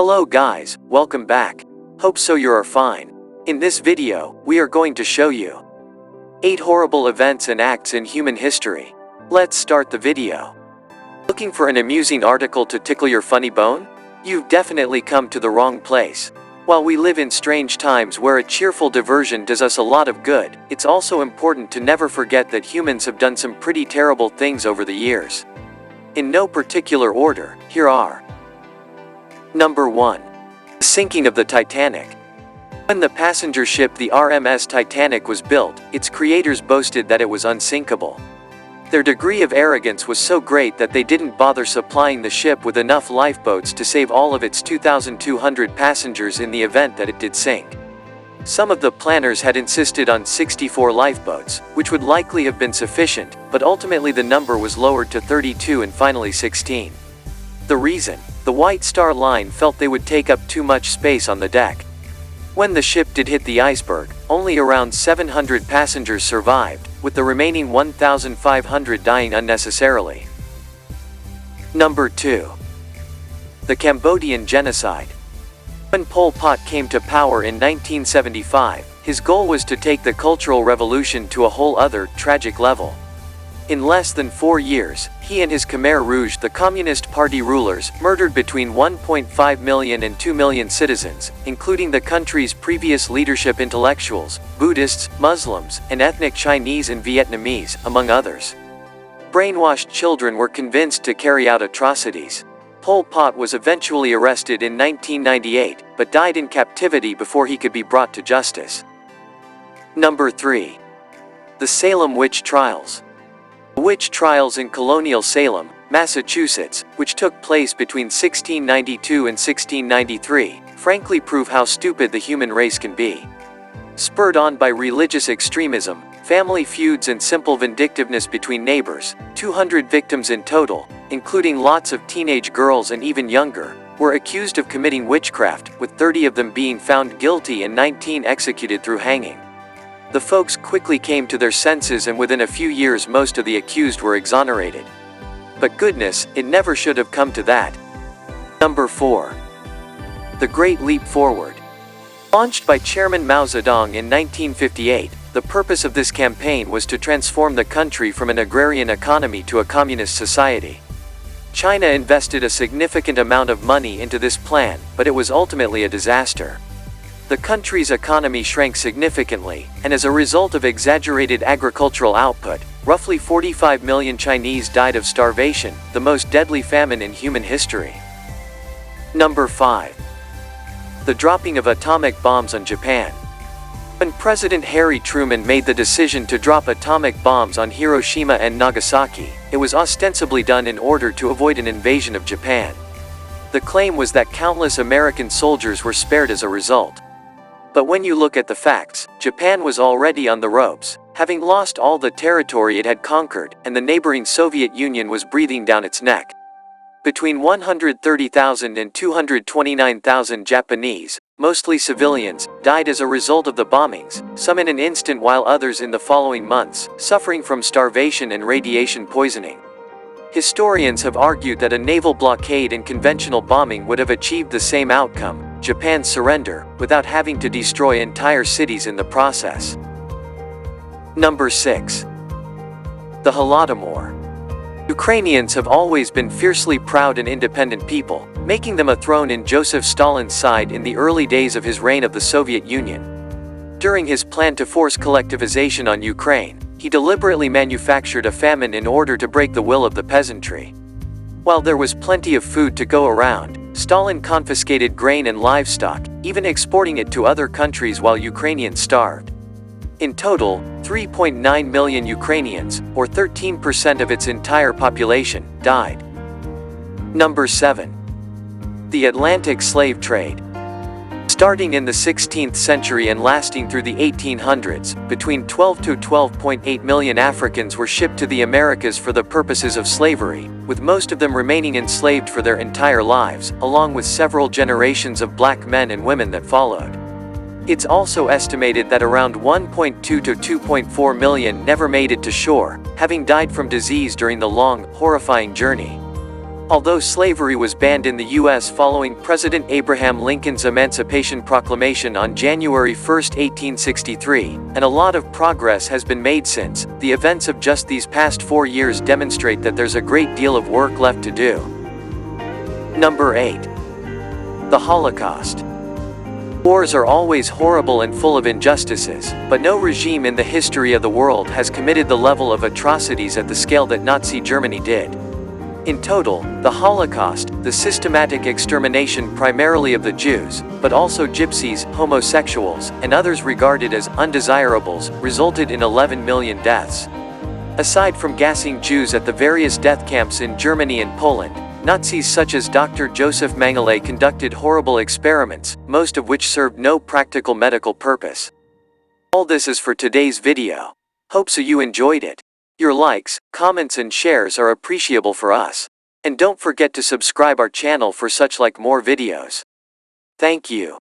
Hello guys, welcome back. Hope so you are fine. In this video, we are going to show you 8 horrible events and acts in human history. Let's start the video. Looking for an amusing article to tickle your funny bone? You've definitely come to the wrong place. While we live in strange times where a cheerful diversion does us a lot of good, it's also important to never forget that humans have done some pretty terrible things over the years. In no particular order, here are. Number 1. The sinking of the Titanic. When the passenger ship the RMS Titanic was built, its creators boasted that it was unsinkable. Their degree of arrogance was so great that they didn't bother supplying the ship with enough lifeboats to save all of its 2,200 passengers in the event that it did sink. Some of the planners had insisted on 64 lifeboats, which would likely have been sufficient, but ultimately the number was lowered to 32 and finally 16. The reason? The White Star Line felt they would take up too much space on the deck. When the ship did hit the iceberg, only around 700 passengers survived, with the remaining 1,500 dying unnecessarily. Number 2. The Cambodian Genocide. When Pol Pot came to power in 1975, his goal was to take the Cultural Revolution to a whole other, tragic level. In less than 4 years, he and his Khmer Rouge, the Communist Party rulers, murdered between 1.5 million and 2 million citizens, including the country's previous leadership intellectuals, Buddhists, Muslims, and ethnic Chinese and Vietnamese, among others. Brainwashed children were convinced to carry out atrocities. Pol Pot was eventually arrested in 1998, but died in captivity before he could be brought to justice. Number 3. The Salem Witch Trials. The witch trials in colonial Salem, Massachusetts, which took place between 1692 and 1693, frankly prove how stupid the human race can be. Spurred on by religious extremism, family feuds and simple vindictiveness between neighbors, 200 victims in total, including lots of teenage girls and even younger, were accused of committing witchcraft, with 30 of them being found guilty and 19 executed through hanging. The folks quickly came to their senses and within a few years most of the accused were exonerated. But goodness, it never should have come to that. Number 4. The Great Leap Forward. Launched by Chairman Mao Zedong in 1958, the purpose of this campaign was to transform the country from an agrarian economy to a communist society. China invested a significant amount of money into this plan, but it was ultimately a disaster. The country's economy shrank significantly, and as a result of exaggerated agricultural output, roughly 45 million Chinese died of starvation, the most deadly famine in human history. Number 5. The dropping of atomic bombs on Japan. When President Harry Truman made the decision to drop atomic bombs on Hiroshima and Nagasaki, it was ostensibly done in order to avoid an invasion of Japan. The claim was that countless American soldiers were spared as a result. But when you look at the facts, Japan was already on the ropes, having lost all the territory it had conquered, and the neighboring Soviet Union was breathing down its neck. Between 130,000 and 229,000 Japanese, mostly civilians, died as a result of the bombings, some in an instant while others in the following months, suffering from starvation and radiation poisoning. Historians have argued that a naval blockade and conventional bombing would have achieved the same outcome, Japan's surrender, without having to destroy entire cities in the process. Number 6. The Halatomor. Ukrainians have always been fiercely proud and independent people, making them a thorn in Joseph Stalin's side in the early days of his reign of the Soviet Union. During his plan to force collectivization on Ukraine, he deliberately manufactured a famine in order to break the will of the peasantry. While there was plenty of food to go around, Stalin confiscated grain and livestock, even exporting it to other countries while Ukrainians starved. In total, 3.9 million Ukrainians, or 13% of its entire population, died. Number 7. The Atlantic Slave Trade. Starting in the 16th century and lasting through the 1800s, between 12 to 12.8 million Africans were shipped to the Americas for the purposes of slavery, with most of them remaining enslaved for their entire lives, along with several generations of black men and women that followed. It's also estimated that around 1.2 to 2.4 million never made it to shore, having died from disease during the long, horrifying journey. Although slavery was banned in the U.S. following President Abraham Lincoln's Emancipation Proclamation on January 1, 1863, and a lot of progress has been made since, the events of just these past 4 years demonstrate that there's a great deal of work left to do. Number 8. The Holocaust. Wars are always horrible and full of injustices, but no regime in the history of the world has committed the level of atrocities at the scale that Nazi Germany did. In total, the Holocaust, the systematic extermination primarily of the Jews, but also gypsies, homosexuals, and others regarded as undesirables, resulted in 11 million deaths. Aside from gassing Jews at the various death camps in Germany and Poland, Nazis such as Dr. Joseph Mengele conducted horrible experiments, most of which served no practical medical purpose. All this is for today's video. Hope so you enjoyed it. Your likes, comments and shares are appreciable for us. And don't forget to subscribe our channel for such like more videos. Thank you.